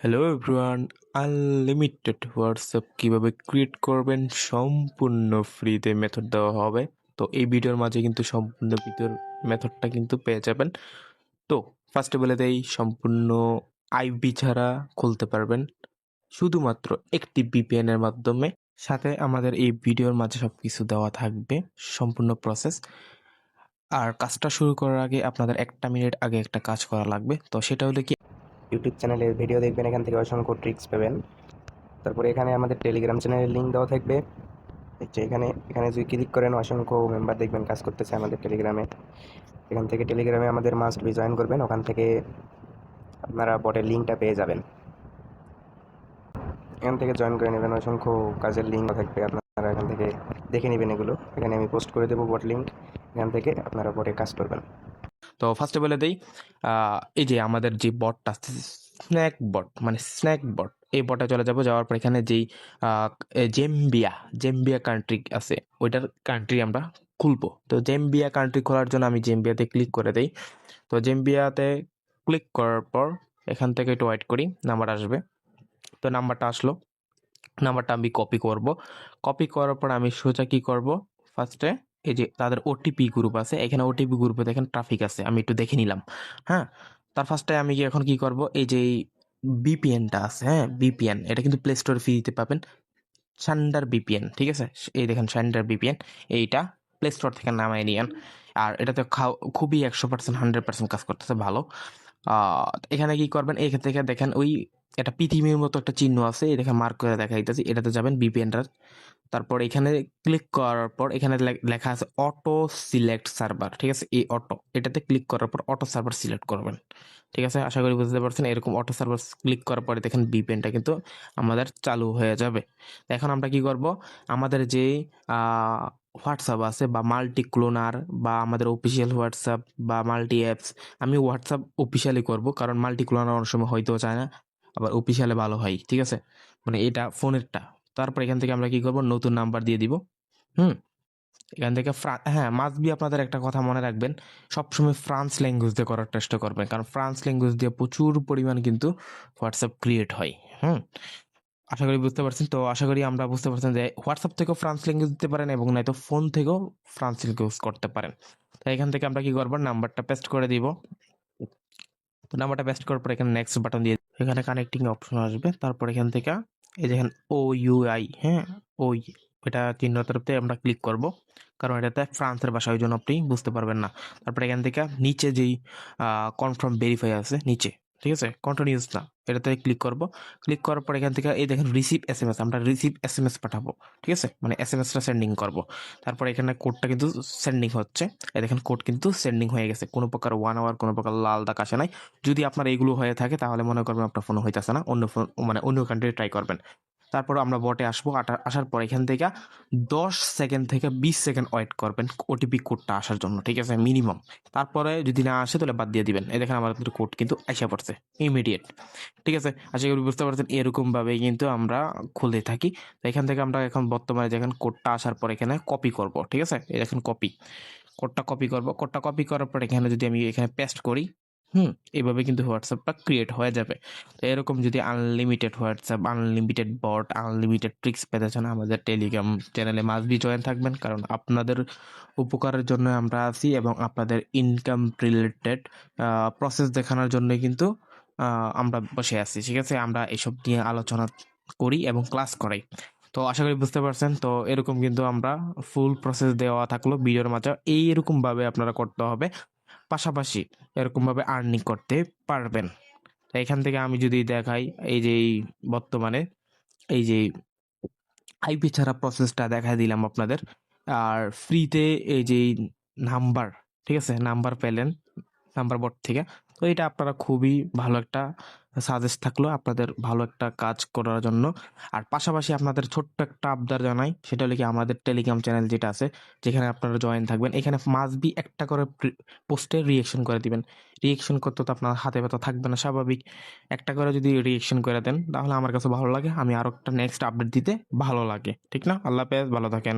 Hello everyone, unlimited WhatsApp কীভাবে create করবেন সম্পূর্ণ ফ্রিতে মেথড দেওয়া হবে। তো এই ভিডিওর মাঝে কিন্তু সম্পূর্ণ ভিডিওর মেথডটা কিন্তু পেয়ে যাবেন। তো ফার্স্টে বলে দেই, সম্পূর্ণ আইপি ছাড়া খুলতে পারবেন শুধুমাত্র একটি ভিপিএনের মাধ্যমে। সাথে আমাদের এই ভিডিওর মাঝে সব কিছু দেওয়া থাকবে, সম্পূর্ণ প্রসেস। আর কাজটা শুরু করার আগে আপনাদের 1 মিনিট আগে একটা কাজ করা লাগবে। তো সেটা হলো কি, ইউটিউব চ্যানেলের ভিডিও দেখবেন, এখান থেকে অসংখ্য ট্রিক্স পাবেন। তারপরে এখানে আমাদের টেলিগ্রাম চ্যানেলের লিঙ্ক দেওয়া থাকবে। এখানে এখানে যদি ক্লিক করেন অসংখ্য মেম্বার দেখবেন কাজ করতেছে আমাদের টেলিগ্রামে। এখান থেকে টেলিগ্রামে আমাদের মাস্ট বি জয়েন করবেন, ওখান থেকে আপনারা বটের লিঙ্কটা পেয়ে যাবেন। এখান থেকে জয়েন করে নেবেন, অসংখ্য কাজের লিঙ্ক থাকবে, আপনারা এখান থেকে দেখে নেবেন এগুলো। এখানে আমি পোস্ট করে দেবো বট লিঙ্ক, এখান থেকে আপনারা বটে কাজ করবেন। তো ফার্স্টে বলে দেই, এই যে আমাদের যে বটটা আছে, স্ন্যাক বট, এই বটে চলে যাওয়ার পর এখানে যেই জেম্বিয়া কান্ট্রি আছে, ওইটার কান্ট্রি আমরা খুলবো। তো জেম্বিয়া কান্ট্রি খোলার জন্য আমি জেম্বিয়াতে ক্লিক করে দেই। তো জেম্বিয়াতে ক্লিক করার পর এখান থেকে একটু ওয়েট করি, নাম্বার আসবে। তো নাম্বারটা আসলো, নাম্বারটা আমি কপি করার পর আমি সোজা কি করব, ফার্স্টে এই যে তাদের ওটিপি গ্রুপ আছে, এখানে ওটিপি গ্রুপে দেখেন ট্রাফিক আছে, আমি একটু দেখে নিলাম। হ্যাঁ, তার ফার্স্টে আমি এখন কি করব, এই যে বিপিএনটা আছে, হ্যাঁ বিপিএন, এটা কিন্তু প্লে স্টোরে ফ্রিতে পাবেন, শান্ডার বিপিএন, ঠিক আছে। এই দেখেন শান্ডার বিপিএন, এইটা প্লে স্টোর থেকে নামাই নিয়েন। আর এটাতে খুবই 100% 100% কাজ করতেছে ভালো। এখানে কি করবেন, এখান থেকে দেখেন ওই একটা পৃথিবীর মতো একটা চিহ্ন আছে, এই দেখেন মার্ক করে দেখাইতেছি, এটাতে যাবেন বিপিএনটার। তারপর এখানে ক্লিক করার পর এখানে লেখা আছে অটো সিলেক্ট সার্ভার, ঠিক আছে। এই এটাতে ক্লিক করার পর অটো সার্ভার সিলেক্ট করবেন, ঠিক আছে। আশা করি বুঝতে পারছেন। এরকম অটো সার্ভার ক্লিক করার পরে দেখেন বিপিএনটা কিন্তু আমাদের চালু হয়ে যাবে। এখন আমরা কি করব, আমাদের যে হোয়াটসঅ্যাপ আছে বা মাল্টি ক্লোনার বা আমাদের অফিসিয়াল হোয়াটসঅ্যাপ বা মাল্টি অ্যাপস, আমি হোয়াটসঅ্যাপ অফিসিয়ালি করব, কারণ মাল্টি ক্লোনার অনেক সময় হইতেও চায় না, আবার অফিসিয়ালে ভালো হয়, ঠিক আছে। মানে এটা ফোনেরটা। তারপর এখান থেকে আমরা কি করব, নতুন নাম্বার দিয়ে দিব। হুম, এখান থেকে হ্যাঁ, মাস্ট বি আপনাদের একটা কথা মনে রাখবেন, সবসময় ফ্রান্স ল্যাঙ্গুয়েজ দিয়ে করার চেষ্টা করবেন, কারণ ফ্রান্স ল্যাঙ্গুয়েজ দিয়ে প্রচুর পরিমাণ কিন্তু হোয়াটসঅ্যাপ ক্রিয়েট হয়। হুম, আশা করি বুঝতে পারছেন। তো আশা করি আমরা বুঝতে পারছেন যে হোয়াটসঅ্যাপ থেকেও ফ্রান্স ল্যাঙ্গুয়েজ দিতে পারেন এবং নয়তো ফোন থেকেও ফ্রান্স ল্যাঙ্গুয়েজ করতে পারেন। তো এখান থেকে আমরা কি করবো, নাম্বারটা পেস্ট করে দিব। তো নাম্বারটা পেস্ট করার পর এখানে নেক্সট বাটন দিয়ে এখানে কানেক্টিং অপশন আসবে। তারপর এখান থেকে এই দেখেন OUI, হ্যাঁ ওই এটা চিহ্নটাতে আমরা ক্লিক করব, কারণ এটাতে ফ্রান্সের ভাষা, ওই জন্য আপনি বুঝতে পারবেন না। তারপর এখান থেকে নিচে যেই কনফার্ম ভেরিফাই আছে নিচে, ঠিক আছে, কন্টিনিউস না, এটাতে ক্লিক করব। ক্লিক করার পর এখান থেকে এই দেখেন রিসিভ SMS, আমরা রিসিভ SMS পাঠাবো, ঠিক আছে, মানে SMS-টা সেন্ডিং করব। তারপর এখানে কোডটা কিন্তু সেন্ডিং হচ্ছে, এই দেখেন কোড কিন্তু সেন্ডিং হয়ে গেছে, কোনো প্রকার 1 আওয়ার কোনো প্রকার লাল দাগ আসে নাই। যদি আপনার এইগুলো হয়ে থাকে তাহলে মনে করবেন আপনার ফোন হইতেছে না, অন্য ফোন মানে অন্য কান্ট্রি ট্রাই করবেন। তারপর আমরা বটে আসবো, আসার পর এখান থেকে 10 সেকেন্ড থেকে 20 সেকেন্ড ওয়েট করবেন ওটিপি কোডটা আসার জন্য, ঠিক আছে, মিনিমাম। তারপরে যদি না আসে তাহলে বাদ দিয়ে দিবেন। এই দেখেন আমাদের কোড কিন্তু আইসা পড়ছে ইমিডিয়েট, ঠিক আছে। আশা করি বুঝতে পারছেন। এরকমভাবেই কিন্তু আমরা খুলে থাকি। তো এখান থেকে আমরা এখন বর্তমানে দেখেন কোডটা আসার পর এখানে কপি করব, ঠিক আছে। এই দেখেন কোডটা কপি করব। কোডটা কপি করার পর এখানে যদি আমি এখানে পেস্ট করি, এইভাবে কিন্তু হোয়াটসঅ্যাপটা ক্রিয়েট হয়ে যাবে। তো এরকম যদি আনলিমিটেড হোয়াটসঅ্যাপ, আনলিমিটেড বট, আনলিমিটেড ট্রিক্স পেতে চান, আমাদের টেলিগ্রাম চ্যানেলে মাস্ট বি জয়েন থাকবেন, কারণ আপনাদের উপকারের জন্য আমরা আছি এবং আপনাদের ইনকাম রিলেটেড প্রসেস দেখানোর জন্য কিন্তু আমরা বসে আছি, ঠিক আছে। আমরা এসব নিয়ে আলোচনা করি এবং ক্লাস করাই। তো আশা করি বুঝতে পারছেন। তো এরকম কিন্তু আমরা ফুল প্রসেস দেওয়া থাকলো ভিডিওর মাঝে, এইরকমভাবে আপনারা করতে হবে, পাশাপাশি এরকমভাবে আর্নিং করতে পারবেন। তো এখান থেকে আমি যদি দেখাই, এই যে বর্তমানে এই যে আইপি ছাড়া প্রসেসটা দেখা দিলাম আপনাদের, আর ফ্রিতে এই যে নাম্বার, ঠিক আছে, নাম্বার পেলেন নাম্বার বোর্ড থেকে। তো এটা আপনারা খুবই ভালো একটা সাজেস্ট থাকলো আপনাদের ভালো একটা কাজ করার জন্য। আর পাশাপাশি আপনাদের ছোট্ট একটা আবদার জানাই, সেটা হলো কি, আমাদের টেলিগ্রাম চ্যানেল যেটা আছে, যেখানে আপনারা জয়েন থাকবেন, এখানে মাস্ট বি একটা করে পোস্টে রিয়েকশন করে দিবেন। রিয়েকশন করতে তো আপনার হাতে ব্যথা থাকবে না, স্বাভাবিক। একটা করে যদি রিয়েকশন করে দেন তাহলে আমার কাছে ভালো লাগে, আমি আরও একটা নেক্সট আপডেট দিতে ভালো লাগে, ঠিক না? আল্লাহ হাফেজ, ভালো থাকেন।